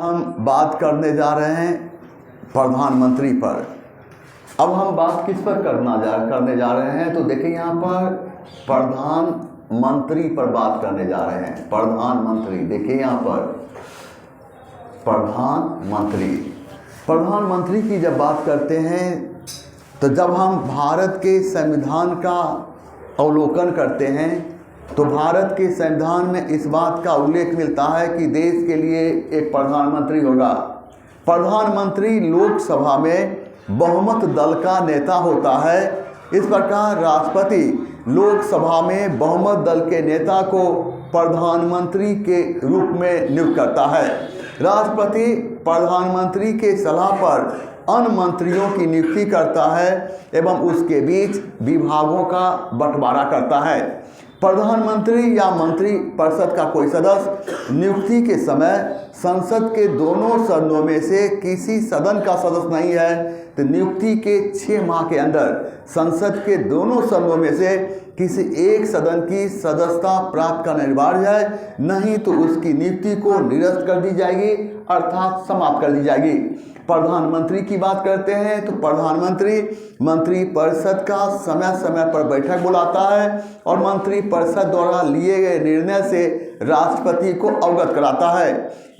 हम बात करने जा रहे हैं प्रधानमंत्री पर। अब हम बात किस पर करने जा रहे हैं, तो देखिए यहाँ पर प्रधानमंत्री पर बात करने जा रहे हैं। प्रधानमंत्री, देखिए यहाँ पर प्रधानमंत्री की जब बात करते हैं तो जब हम भारत के संविधान का अवलोकन करते हैं तो भारत के संविधान में इस बात का उल्लेख मिलता है कि देश के लिए एक प्रधानमंत्री होगा। प्रधानमंत्री लोकसभा में बहुमत दल का नेता होता है। इस प्रकार राष्ट्रपति लोकसभा में बहुमत दल के नेता को प्रधानमंत्री के रूप में नियुक्त करता है। राष्ट्रपति प्रधानमंत्री के सलाह पर अन्य मंत्रियों की नियुक्ति करता है एवं उसके बीच विभागों का बंटवारा करता है। प्रधानमंत्री या मंत्री परिषद का कोई सदस्य नियुक्ति के समय संसद के दोनों सदनों में से किसी सदन का सदस्य नहीं है तो नियुक्ति के 6 माह के अंदर संसद के दोनों सदनों में से किसी एक सदन की सदस्यता प्राप्त करना अनिवार्य है, नहीं तो उसकी नियुक्ति को निरस्त कर दी जाएगी, अर्थात समाप्त कर दी जाएगी। प्रधानमंत्री की बात करते हैं तो प्रधानमंत्री मंत्री परिषद का समय समय पर बैठक बुलाता है और मंत्री परिषद द्वारा लिए गए निर्णय से राष्ट्रपति को अवगत कराता है।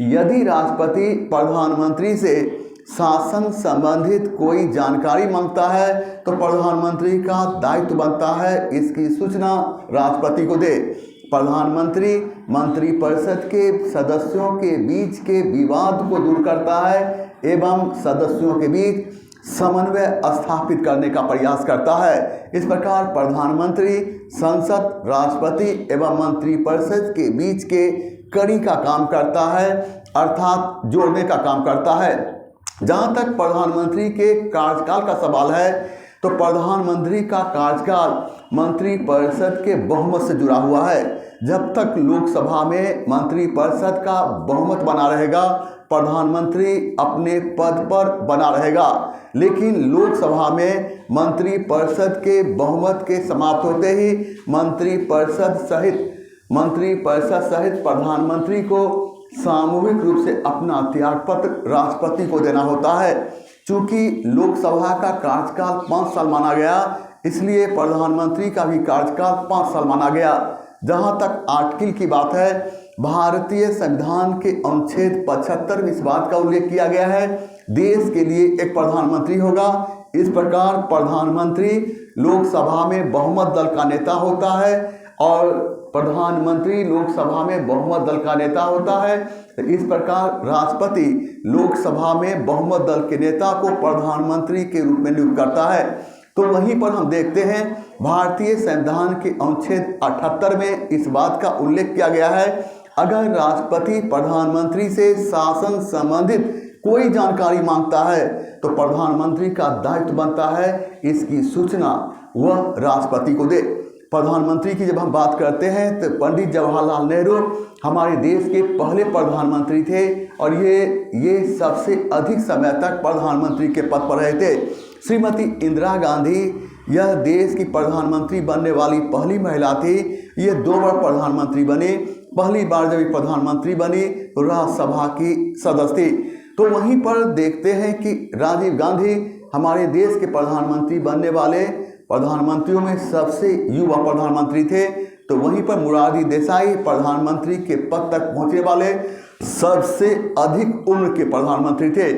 यदि राष्ट्रपति प्रधानमंत्री से शासन संबंधित कोई जानकारी मांगता है तो प्रधानमंत्री का दायित्व बनता है इसकी सूचना राष्ट्रपति को दे। प्रधानमंत्री मंत्रिपरिषद के सदस्यों के बीच के विवाद को दूर करता है एवं सदस्यों के बीच समन्वय स्थापित करने का प्रयास करता है। इस प्रकार प्रधानमंत्री संसद, राष्ट्रपति एवं मंत्रिपरिषद के बीच के कड़ी का काम करता है, अर्थात जोड़ने का काम करता है। जहाँ तक प्रधानमंत्री के कार्यकाल का सवाल है तो प्रधानमंत्री का कार्यकाल मंत्रिपरिषद के बहुमत से जुड़ा हुआ है। जब तक लोकसभा में मंत्रिपरिषद का बहुमत बना रहेगा प्रधानमंत्री अपने पद पर बना रहेगा, लेकिन लोकसभा में मंत्रिपरिषद के बहुमत के समाप्त होते ही मंत्रिपरिषद सहित प्रधानमंत्री को सामूहिक रूप से अपना त्यागपत्र राष्ट्रपति को देना होता है। चूंकि लोकसभा का कार्यकाल 5 साल माना गया, इसलिए प्रधानमंत्री का भी कार्यकाल 5 साल माना गया। जहां तक आर्टिकल की बात है, भारतीय संविधान के अनुच्छेद 75 में इस बात का उल्लेख किया गया है देश के लिए एक प्रधानमंत्री होगा। इस प्रकार प्रधानमंत्री लोकसभा में बहुमत दल का नेता होता है और प्रधानमंत्री लोकसभा में बहुमत दल का नेता होता है। इस प्रकार राष्ट्रपति लोकसभा में बहुमत दल के नेता को प्रधानमंत्री के रूप में नियुक्त करता है। तो वहीं पर हम देखते हैं भारतीय संविधान के अनुच्छेद 78 में इस बात का उल्लेख किया गया है, अगर राष्ट्रपति प्रधानमंत्री से शासन संबंधित कोई जानकारी मांगता है तो प्रधानमंत्री का दायित्व बनता है इसकी सूचना वह राष्ट्रपति को दे। प्रधानमंत्री की जब हम बात करते हैं तो पंडित जवाहरलाल नेहरू हमारे देश के पहले प्रधानमंत्री थे और ये सबसे अधिक समय तक प्रधानमंत्री के पद पर रहे थे। श्रीमती इंदिरा गांधी यह देश की प्रधानमंत्री बनने वाली पहली महिला थी। ये 2 बार प्रधानमंत्री बनी। पहली बार जब प्रधानमंत्री बनी तो राज्यसभा की सदस्य थी। तो वहीं पर देखते हैं कि राजीव गांधी हमारे देश के प्रधानमंत्री बनने वाले प्रधानमंत्रियों में सबसे युवा प्रधानमंत्री थे। तो वहीं पर मोरारजी देसाई प्रधानमंत्री के पद तक पहुंचने वाले सबसे अधिक उम्र के प्रधानमंत्री थे।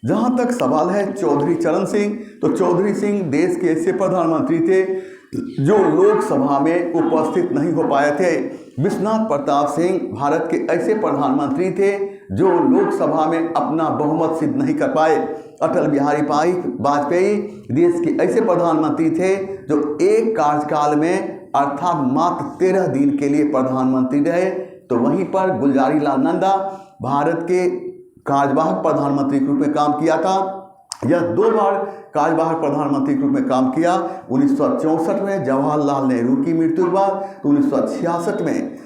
जहां तक सवाल है चौधरी चरण सिंह, तो चौधरी सिंह देश के ऐसे प्रधानमंत्री थे जो लोकसभा में उपस्थित नहीं हो पाए थे। विश्वनाथ प्रताप सिंह भारत के ऐसे प्रधानमंत्री थे जो लोकसभा में अपना बहुमत सिद्ध नहीं कर पाए। अटल बिहारी वाजपेयी देश के ऐसे प्रधानमंत्री थे जो एक कार्यकाल में अर्थात मात्र 13 दिन के लिए प्रधानमंत्री रहे। तो वहीं पर गुलजारी लाल नंदा भारत के कार्यवाहक प्रधानमंत्री के रूप में काम किया था। यह 2 बार कार्यवाहक प्रधानमंत्री के रूप में काम किया। 1964 में जवाहरलाल नेहरू की मृत्यु के बाद, 1966 में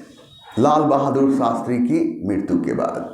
लाल बहादुर शास्त्री की मृत्यु के बाद।